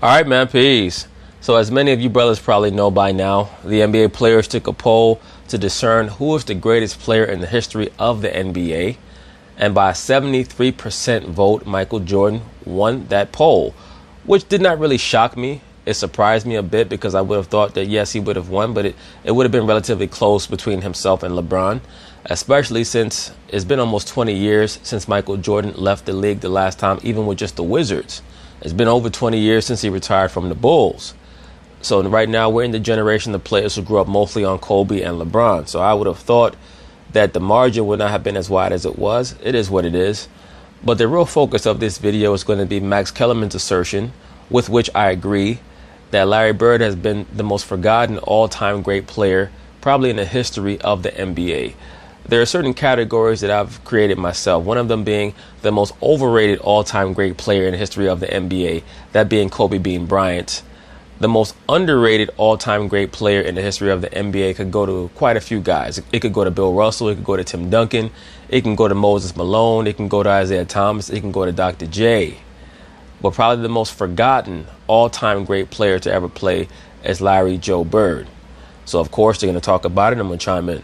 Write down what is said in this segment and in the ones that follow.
All right, man, peace. So as many of you brothers probably know by now, the NBA players took a poll to discern who is the greatest player in the history of the NBA. And by a 73% vote, Michael Jordan won that poll, which did not really shock me. It surprised me a bit because I would have thought that, yes, he would have won, but it would have been relatively close between himself and LeBron, especially since it's been almost 20 years since Michael Jordan left the league the last time, even with just the Wizards. It's been over 20 years since he retired from the Bulls. So right now we're in the generation of players who grew up mostly on Kobe and LeBron. So I would have thought that the margin would not have been as wide as it was. It is what it is. But the real focus of this video is going to be Max Kellerman's assertion, with which I agree, that Larry Bird has been the most forgotten all-time great player probably in the history of the NBA. There are certain categories that I've created myself, one of them being the most overrated all-time great player in the history of the NBA, that being Kobe Bean Bryant. The most underrated all-time great player in the history of the NBA could go to quite a few guys. It could go to Bill Russell, it could go to Tim Duncan, it can go to Moses Malone, it can go to Isaiah Thomas, it can go to Dr. J. But probably the most forgotten all-time great player to ever play is Larry Joe Bird. So of course they're going to talk about it and I'm going to chime in.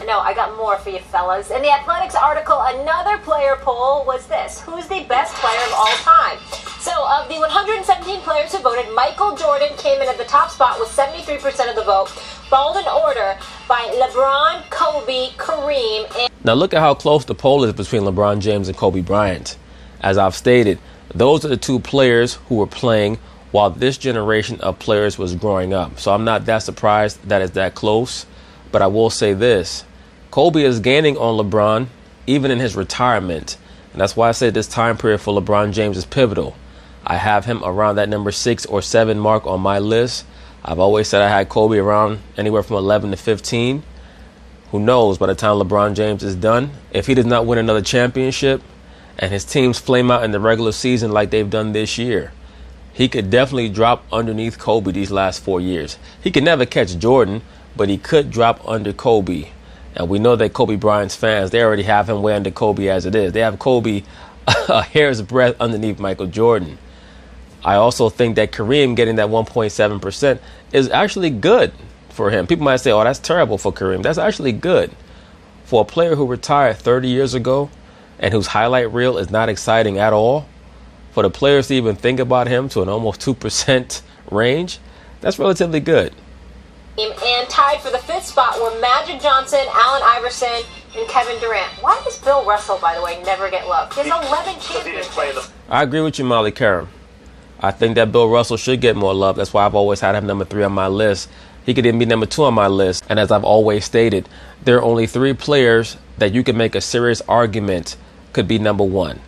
No, I got more for you fellas. In the Athletics article, another player poll was this: who's the best player of all time? So of the 117 players who voted, Michael Jordan came in at the top spot with 73% of the vote, followed in order by LeBron, Kobe, Kareem, and... Now look at how close the poll is between LeBron James and Kobe Bryant. As I've stated, those are the two players who were playing while this generation of players was growing up. So I'm not that surprised that it's that close. But I will say this: Kobe is gaining on LeBron even in his retirement. And that's why I say this time period for LeBron James is pivotal. I have him around that number 6 or 7 mark on my list. I've always said I had Kobe around anywhere from 11 to 15. Who knows, by the time LeBron James is done, if he does not win another championship and his teams flame out in the regular season like they've done this year, he could definitely drop underneath Kobe these last 4 years. He could never catch Jordan, but he could drop under Kobe. And we know that Kobe Bryant's fans, they already have him way under Kobe as it is. They have Kobe a hair's breadth underneath Michael Jordan. I also think that Kareem getting that 1.7% is actually good for him. People might say, oh, that's terrible for Kareem. That's actually good. For a player who retired 30 years ago and whose highlight reel is not exciting at all, for the players to even think about him to an almost 2% range, that's relatively good. And tied for the 5th spot were Magic Johnson, Allen Iverson, and Kevin Durant. Why does Bill Russell, by the way, never get love? He has 11 championships. I agree with you, Molly Kareem. I think that Bill Russell should get more love. That's why I've always had him number 3 on my list. He could even be number 2 on my list. And as I've always stated, there are only 3 players that you can make a serious argument could be number 1.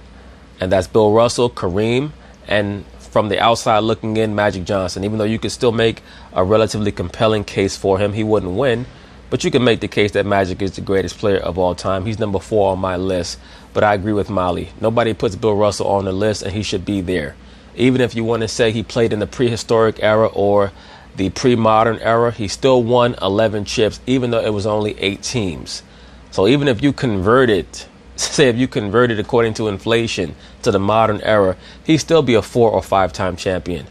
And that's Bill Russell, Kareem, and from the outside looking in, Magic Johnson. Even though you could still make a relatively compelling case for him, he wouldn't win. But you can make the case that Magic is the greatest player of all time. He's number 4 on my list. But I agree with Molly. Nobody puts Bill Russell on the list, and he should be there. Even if you want to say he played in the prehistoric era or the pre-modern era, he still won 11 chips, even though it was only 8 teams. So even if you converted, say if you converted according to inflation to the modern era, he'd still be a 4 or 5-time champion.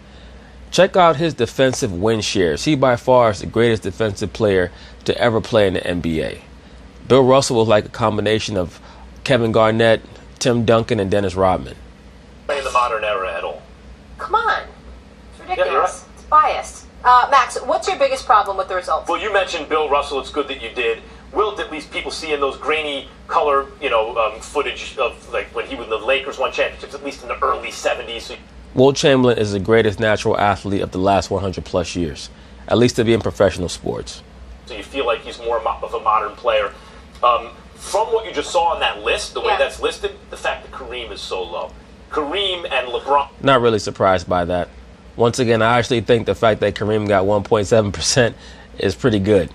Check out his defensive win shares. He by far is the greatest defensive player to ever play in the NBA. Bill Russell was like a combination of Kevin Garnett, Tim Duncan, and Dennis Rodman. In the modern era at all. Come on. It's ridiculous. Yeah, right. It's biased. Max, what's your biggest problem with the results? Well, you mentioned Bill Russell. It's good that you did. Wilt at least people see in those grainy color, footage of like when he was the Lakers won championships, at least in the early 70s. Wilt Chamberlain is the greatest natural athlete of the last 100 plus years, at least to be in professional sports. So you feel like he's more of a modern player. From what you just saw on that list, the way that's listed, the fact that Kareem is so low. Kareem and LeBron. Not really surprised by that. Once again, I actually think the fact that Kareem got 1.7% is pretty good.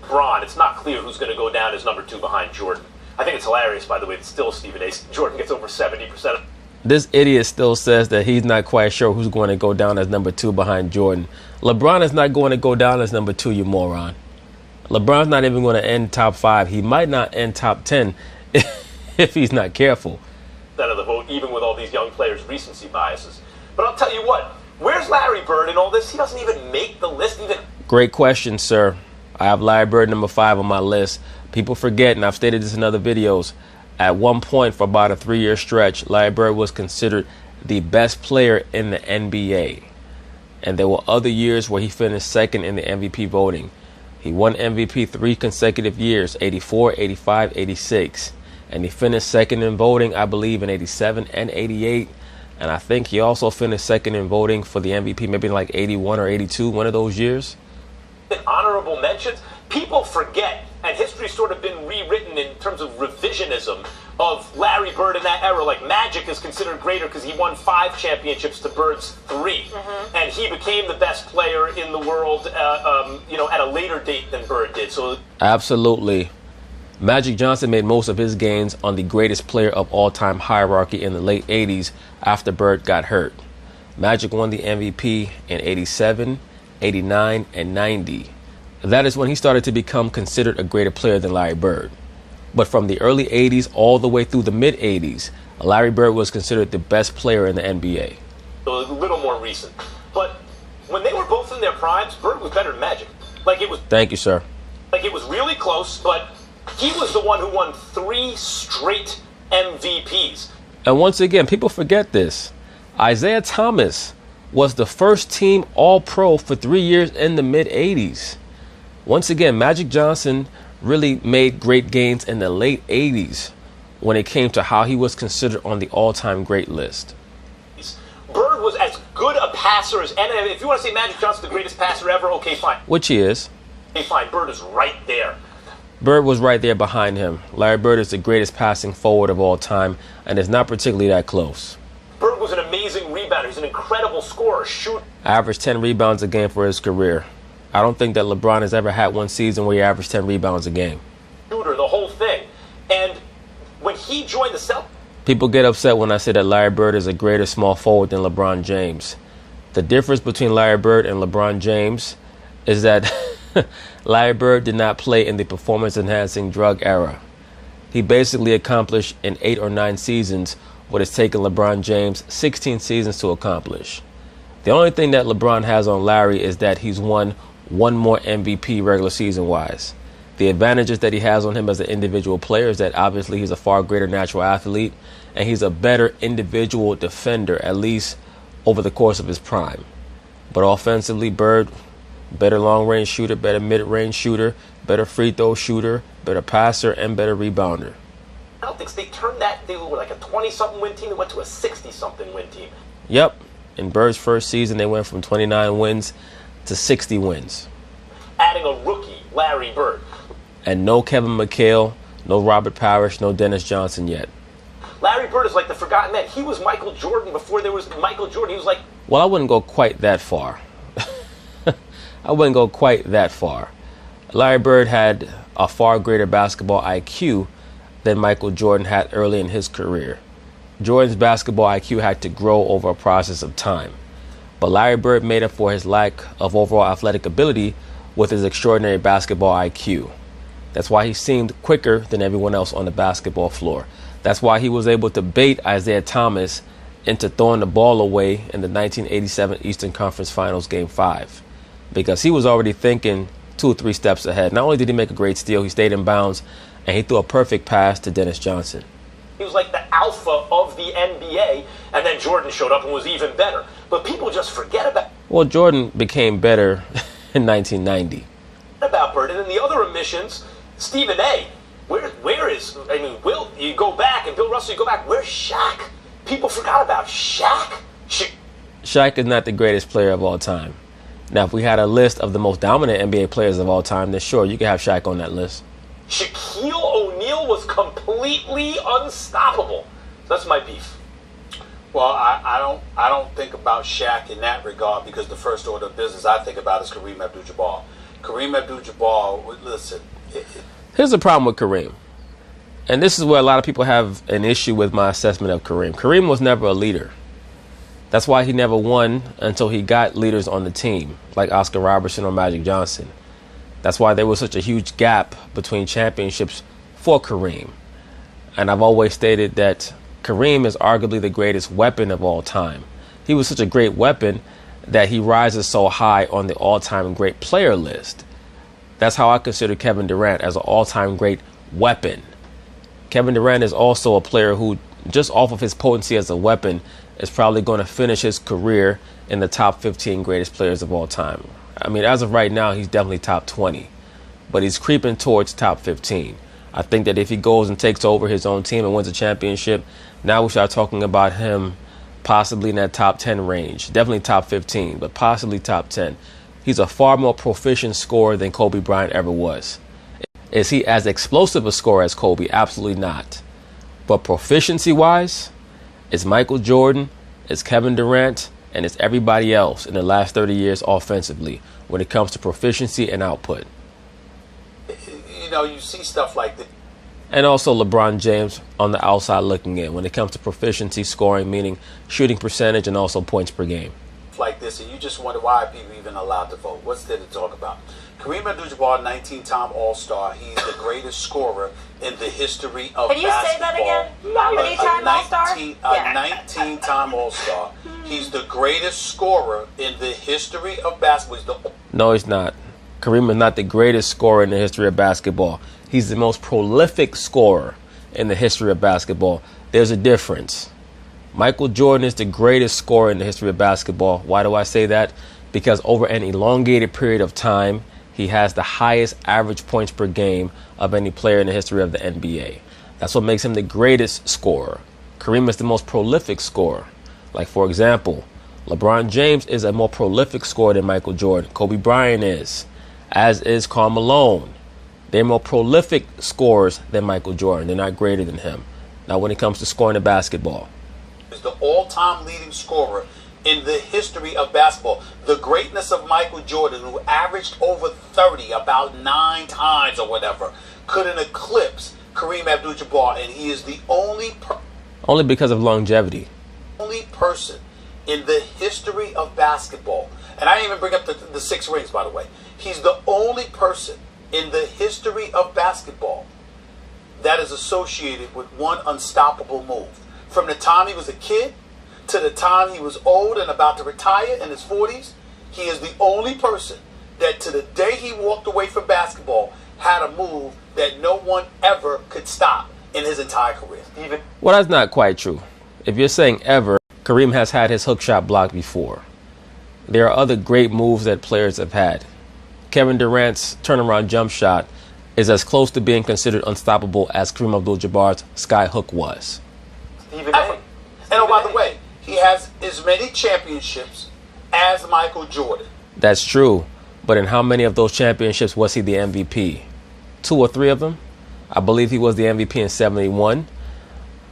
LeBron, it's not clear who's going to go down as number 2 behind Jordan. I think it's hilarious, by the way, that still Stephen A. Jordan gets over 70%. This idiot still says that he's not quite sure who's going to go down as number 2 behind Jordan. LeBron is not going to go down as number 2, you moron. LeBron's not even going to end top 5. He might not end top 10 if he's not careful. Of the vote, even with all these young players' recency biases. But I'll tell you what, Where's Larry Bird in all this? He doesn't even make the list. Great question, sir. I have Larry Bird number 5 on my list. People forget, and I've stated this in other videos, at one point for about a 3-year stretch, Larry Bird was considered the best player in the NBA. And there were other years where he finished second in the MVP voting. He won MVP 3 consecutive years, 84, 85, 86. And he finished second in voting, I believe, in 87 and 88. And I think he also finished second in voting for the MVP, maybe like 81 or 82, one of those years. Honorable mentions, people forget, and history's sort of been rewritten in terms of revisionism of Larry Bird in that era. Like Magic is considered greater because he won 5 championships to Bird's 3, and he became the best player in the world, at a later date than Bird did. So absolutely, Magic Johnson made most of his gains on the greatest player of all time hierarchy in the late 80s after Bird got hurt. Magic won the MVP in 87, 89, and 90. That is when he started to become considered a greater player than Larry Bird. But from the early 80s all the way through the mid 80s, Larry Bird was considered the best player in the NBA. A little more recent. But when they were both in their primes, Bird was better than Magic. Like it was. Thank you, sir. Like it was really close, but he was the one who won 3 straight MVPs. And once again, people forget this. Isaiah Thomas was the first team All-Pro for 3 years in the mid 80s. Once again, Magic Johnson really made great gains in the late 80s when it came to how he was considered on the all-time great list. Bird was as good a passer as, and if you want to say Magic Johnson's the greatest passer ever, okay, fine. Which he is. Okay, fine. Bird is right there. Bird was right there behind him. Larry Bird is the greatest passing forward of all time, and is not particularly that close. Bird was an amazing rebounder. He's an incredible scorer, shooter. Averaged 10 rebounds a game for his career. I don't think that LeBron has ever had one season where he averaged 10 rebounds a game. Shooter, the whole thing. And when he joined the Celtics, people get upset when I say that Larry Bird is a greater small forward than LeBron James. The difference between Larry Bird and LeBron James is that Larry Bird did not play in the performance-enhancing drug era. He basically accomplished in 8 or 9 seasons what it's taken LeBron James 16 seasons to accomplish. The only thing that LeBron has on Larry is that he's won one more MVP regular season-wise. The advantages that he has on him as an individual player is that obviously he's a far greater natural athlete, and he's a better individual defender, at least over the course of his prime. But offensively, Bird, better long-range shooter, better mid-range shooter, better free throw shooter, better passer, and better rebounder. Celtics, they turned that, they were like a 20-something win team, they went to a 60-something win team. Yep. In Bird's first season, they went from 29 wins to 60 wins. Adding a rookie, Larry Bird. And no Kevin McHale, no Robert Parrish, no Dennis Johnson yet. Larry Bird is like the forgotten man. He was Michael Jordan before there was Michael Jordan. He was like... Well, I wouldn't go quite that far. I wouldn't go quite that far. Larry Bird had a far greater basketball IQ than Michael Jordan had early in his career. Jordan's basketball IQ had to grow over a process of time. But Larry Bird made up for his lack of overall athletic ability with his extraordinary basketball IQ. That's why he seemed quicker than everyone else on the basketball floor. That's why he was able to bait Isaiah Thomas into throwing the ball away in the 1987 Eastern Conference Finals Game 5. Because he was already thinking 2 or 3 steps ahead. Not only did he make a great steal, he stayed in bounds, and he threw a perfect pass to Dennis Johnson. He was like the alpha of the NBA, and then Jordan showed up and was even better. But people just forget about... Well, Jordan became better in 1990. About Bird. And then the other omissions, Stephen A. Where is... I mean, Will, you go back, and Bill Russell, you go back. Where's Shaq? People forgot about Shaq. Shaq is not the greatest player of all time. Now, if we had a list of the most dominant NBA players of all time, then sure, you could have Shaq on that list. Shaquille O'Neal was completely unstoppable. That's my beef. Well, I don't think about Shaq in that regard, because the first order of business I think about is Kareem Abdul-Jabbar. Kareem Abdul-Jabbar, listen. Here's the problem with Kareem. And this is where a lot of people have an issue with my assessment of Kareem. Kareem was never a leader. That's why he never won until he got leaders on the team, like Oscar Robertson or Magic Johnson. That's why there was such a huge gap between championships for Kareem. And I've always stated that Kareem is arguably the greatest weapon of all time. he was such a great weapon that he rises so high on the all-time great player list. That's how I consider Kevin Durant, as an all-time great weapon. Kevin Durant is also a player who, just off of his potency as a weapon, is probably going to finish his career in the top 15 greatest players of all time. I mean, as of right now, he's definitely top 20, but he's creeping towards top 15. I think that if he goes and takes over his own team and wins a championship, now we start talking about him possibly in that top 10 range. Definitely top 15, but possibly top 10. He's a far more proficient scorer than Kobe Bryant ever was. Is he as explosive a scorer as Kobe? Absolutely not. But proficiency-wise, it's Michael Jordan, it's Kevin Durant, and it's everybody else in the last 30 years offensively when it comes to proficiency and output. You know, you see stuff like that. And also LeBron James on the outside looking in when it comes to proficiency scoring, meaning shooting percentage and also points per game. Like this, and you just wonder why are people even allowed to vote. What's there to talk about? Kareem Abdul-Jabbar, 19-time All-Star. He's the greatest scorer in the history of basketball. Can you say that again? How many time All-Star? 19-time All-Star. He's the greatest scorer in the history of basketball. No, he's not. Kareem is not the greatest scorer in the history of basketball. He's the most prolific scorer in the history of basketball. There's a difference. Michael Jordan is the greatest scorer in the history of basketball. Why do I say that? Because over an elongated period of time, he has the highest average points per game of any player in the history of the NBA. That's what makes him the greatest scorer. Kareem is the most prolific scorer. Like, for example, LeBron James is a more prolific scorer than Michael Jordan. Kobe Bryant is, as is Karl Malone. They're more prolific scorers than Michael Jordan. They're not greater than him. Now, when it comes to scoring the basketball, is the all-time leading scorer in the history of basketball. The greatness of Michael Jordan, who averaged over 30 about 9 times or whatever, couldn't eclipse Kareem Abdul-Jabbar, and he is the only because of longevity. Only person in the history of basketball, and I didn't even bring up the 6 rings, by the way. He's the only person in the history of basketball that is associated with one unstoppable move. From the time he was a kid to the time he was old and about to retire in his 40s, he is the only person that to the day he walked away from basketball had a move that no one ever could stop in his entire career. Well, that's not quite true. If you're saying ever, Kareem has had his hook shot blocked before. There are other great moves that players have had. Kevin Durant's turnaround jump shot is as close to being considered unstoppable as Kareem Abdul-Jabbar's sky hook was. And oh, by the way, he has as many championships as Michael Jordan. That's true. But in how many of those championships was he the MVP? 2 or 3 of them? I believe he was the MVP in 71.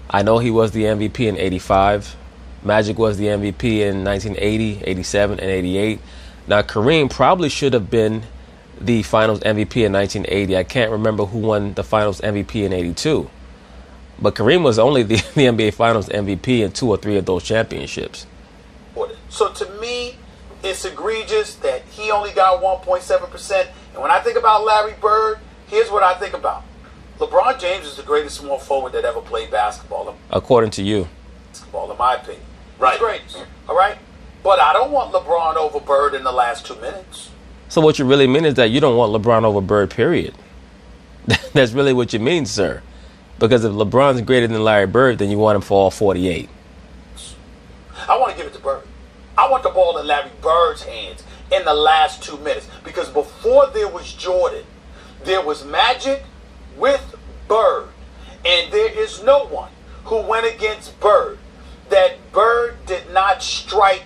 I know he was the MVP in 85. Magic was the MVP in 1980, 87, and 88. Now, Kareem probably should have been the Finals MVP in 1980. I can't remember who won the Finals MVP in 82. But Kareem was only the NBA Finals MVP in 2 or 3 of those championships. So to me, it's egregious that he only got 1.7%. And when I think about Larry Bird, here's what I think about. LeBron James is the greatest small forward that ever played basketball. According to you. Basketball, in my opinion. Right. He's great. All right? But I don't want LeBron over Bird in the last 2 minutes. So what you really mean is that you don't want LeBron over Bird, period. That's really what you mean, sir. Because if LeBron's greater than Larry Bird, then you want him for all 48. I want to give it to Bird. I want the ball in Larry Bird's hands in the last 2 minutes. Because before there was Jordan, there was Magic with Bird. And there is no one who went against Bird that Bird did not strike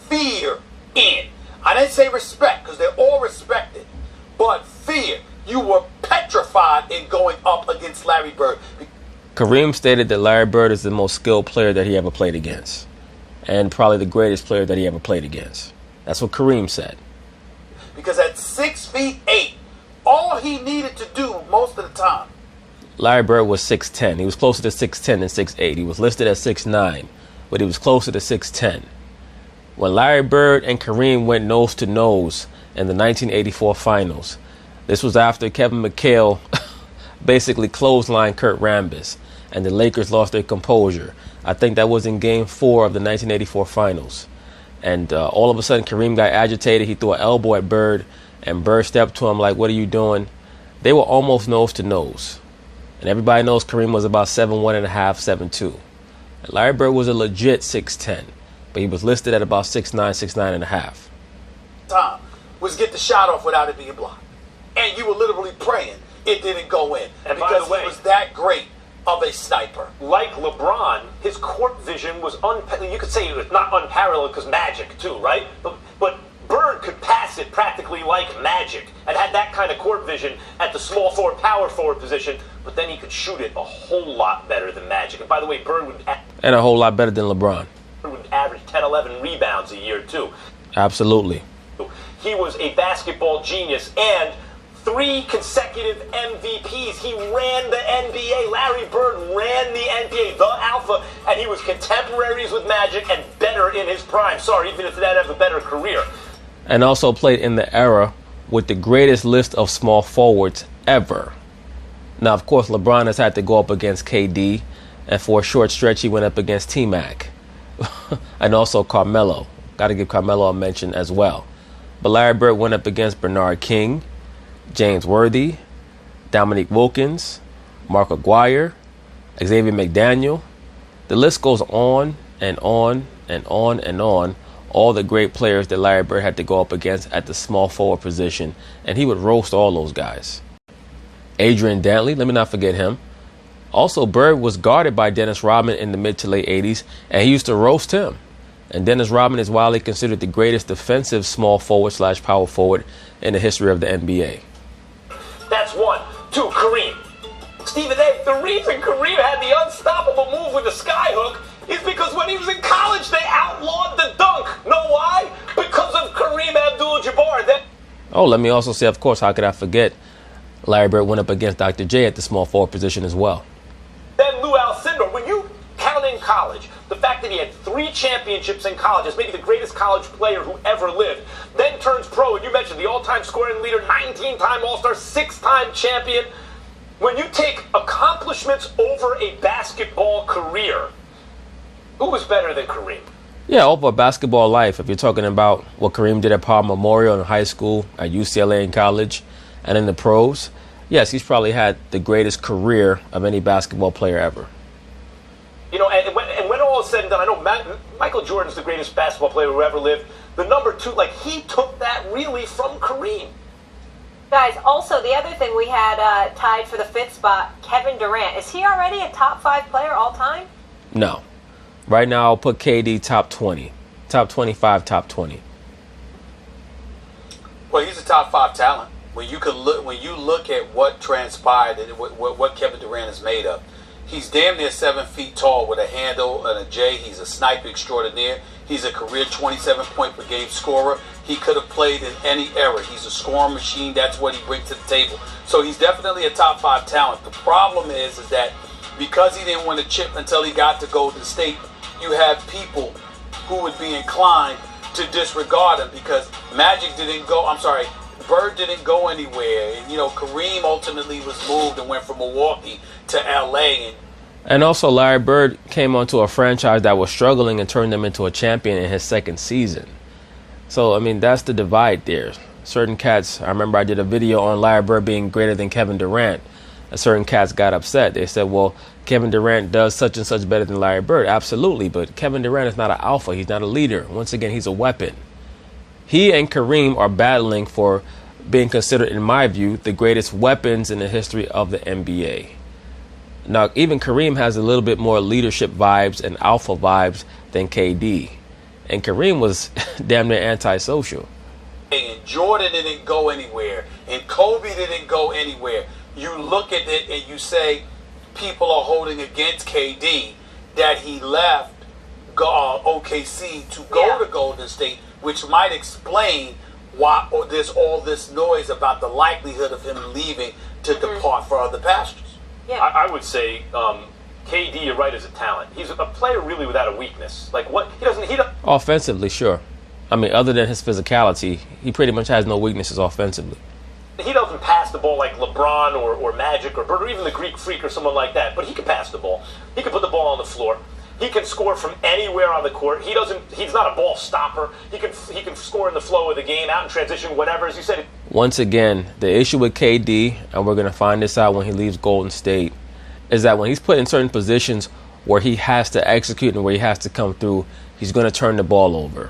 fear in. I didn't say respect, because they're all respected. But fear. You were petrified in going up against Larry Bird. Kareem stated that Larry Bird is the most skilled player that he ever played against. And probably the greatest player that he ever played against. That's what Kareem said. Because at 6'8", all he needed to do most of the time. Larry Bird was 6'10". He was closer to 6'10 than 6'8". He was listed at 6'9", but he was closer to 6'10". When Larry Bird and Kareem went nose to nose in the 1984 finals, this was after Kevin McHale basically clotheslined Kurt Rambis, and the Lakers lost their composure. I think that was in Game 4 of the 1984 Finals. And all of a sudden, Kareem got agitated. He threw an elbow at Bird, and Bird stepped to him like, "What are you doing?" They were almost nose to nose. And everybody knows Kareem was about 7'1.5", 7'2". And Larry Bird was a legit 6'10", but he was listed at about 6'9", 6'9.5". Time was get the shot off without it being blocked. And you were literally praying it didn't go in. And by because the way, he was that great of a sniper. Like LeBron, his court vision was you could say it was not unparalleled because Magic too, right? But Bird could pass it practically like Magic and had that kind of court vision at the small forward, power forward position, but then he could shoot it a whole lot better than Magic. And by the way, Bird would And a whole lot better than LeBron. would average 10, 11 rebounds a year too. Absolutely. He was a basketball genius and 3 consecutive MVPs. He ran the NBA. Larry Bird ran the NBA, the alpha, and he was contemporaries with Magic and better in his prime. Sorry, even if he didn't have a better career. And also played in the era with the greatest list of small forwards ever. Now, of course, LeBron has had to go up against KD, and for a short stretch, he went up against T-Mac. And also Carmelo. Got to give Carmelo a mention as well. But Larry Bird went up against Bernard King, James Worthy, Dominique Wilkins, Mark Aguirre, Xavier McDaniel. The list goes on and on and on and on. All the great players that Larry Bird had to go up against at the small forward position, and he would roast all those guys. Adrian Dantley, let me not forget him. Also, Bird was guarded by Dennis Rodman in the mid to late 80s, and he used to roast him. And Dennis Rodman is widely considered the greatest defensive small forward / power forward in the history of the NBA. That's 1. 2, Kareem. Stephen A., the reason Kareem had the unstoppable move with the skyhook is because when he was in college, they outlawed the dunk. Know why? Because of Kareem Abdul-Jabbar. Oh, let me also say, of course, how could I forget? Larry Bird went up against Dr. J at the small forward position as well. Then Lou Alcindor. When you count in college, the fact that he had 3 championships in college as maybe the greatest college player who ever lived, then turns pro, and you mentioned the all-time scoring leader, 19-time All-Star, 6-time champion. When you take accomplishments over a basketball career, who was better than Kareem? Yeah, over a basketball life. If you're talking about what Kareem did at Powell Memorial in high school, at UCLA in college, and in the pros, yes, he's probably had the greatest career of any basketball player ever. You know, and when all is said and done, I know Michael Jordan's the greatest basketball player who ever lived. The number 2, like, he took that really from Kareem. Guys, also the other thing we had tied for the 5th spot, Kevin Durant. Is he already a top 5 player all time? No. Right now, I'll put KD top 20. Top 25, top 20. Well, he's a top 5 talent. When you look at what transpired and what Kevin Durant is made of, he's damn near 7 feet tall with a handle and a J. He's a sniper extraordinaire. He's a career 27-point per game scorer. He could have played in any era. He's a scoring machine. That's what he brings to the table. So he's definitely a top 5 talent. The problem is that because he didn't want to chip until he got to Golden State, you have people who would be inclined to disregard him because Bird didn't go anywhere. And, Kareem ultimately was moved and went from Milwaukee to LA. And also, Larry Bird came onto a franchise that was struggling and turned them into a champion in his 2nd season. So, I mean, that's the divide there. Certain cats, I remember I did a video on Larry Bird being greater than Kevin Durant. And certain cats got upset. They said, well, Kevin Durant does such and such better than Larry Bird. Absolutely, but Kevin Durant is not an alpha. He's not a leader. Once again, he's a weapon. He and Kareem are battling for being considered, in my view, the greatest weapons in the history of the NBA. Now, even Kareem has a little bit more leadership vibes and alpha vibes than KD. And Kareem was damn near antisocial. And Jordan didn't go anywhere. And Kobe didn't go anywhere. You look at it and you say people are holding against KD that he left OKC to go to Golden State, which might explain why there's all this noise about the likelihood of him leaving to depart for other pastures. Yeah. I would say KD, you're right, is a talent. He's a player really without a weakness. Like what he doesn't. Offensively, sure. I mean, other than his physicality, he pretty much has no weaknesses offensively. He doesn't pass the ball like LeBron or Magic or Bird or even the Greek Freak or someone like that. But he can pass the ball. He can put the ball on the floor. He can score from anywhere on the court. He's not a ball stopper. He can score in the flow of the game, out in transition, whatever. As you said. Once again, the issue with KD, and we're going to find this out when he leaves Golden State, is that when he's put in certain positions where he has to execute and where he has to come through, he's going to turn the ball over.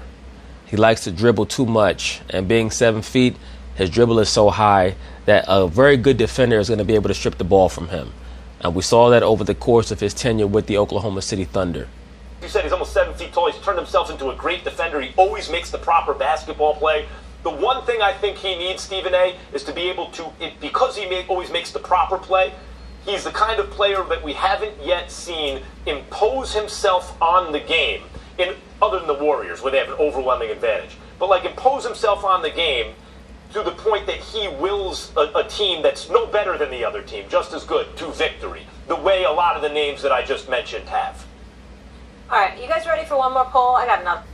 He likes to dribble too much, and being 7 feet, his dribble is so high that a very good defender is going to be able to strip the ball from him. And we saw that over the course of his tenure with the Oklahoma City Thunder. You said he's almost 7 feet tall. He's turned himself into a great defender. He always makes the proper basketball play. The one thing I think he needs, Stephen A., is to be able to, because he always makes the proper play, he's the kind of player that we haven't yet seen impose himself on the game, other than the Warriors, where they have an overwhelming advantage. But like impose himself on the game to the point that he wills a team that's no better than the other team, just as good, to victory, the way a lot of the names that I just mentioned have. All right, you guys ready for one more poll? I got enough.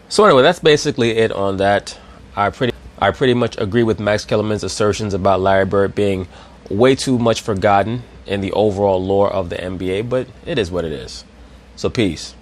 So anyway, that's basically it on that. I pretty much agree with Max Kellerman's assertions about Larry Bird being way too much forgotten in the overall lore of the NBA, but it is what it is. So peace.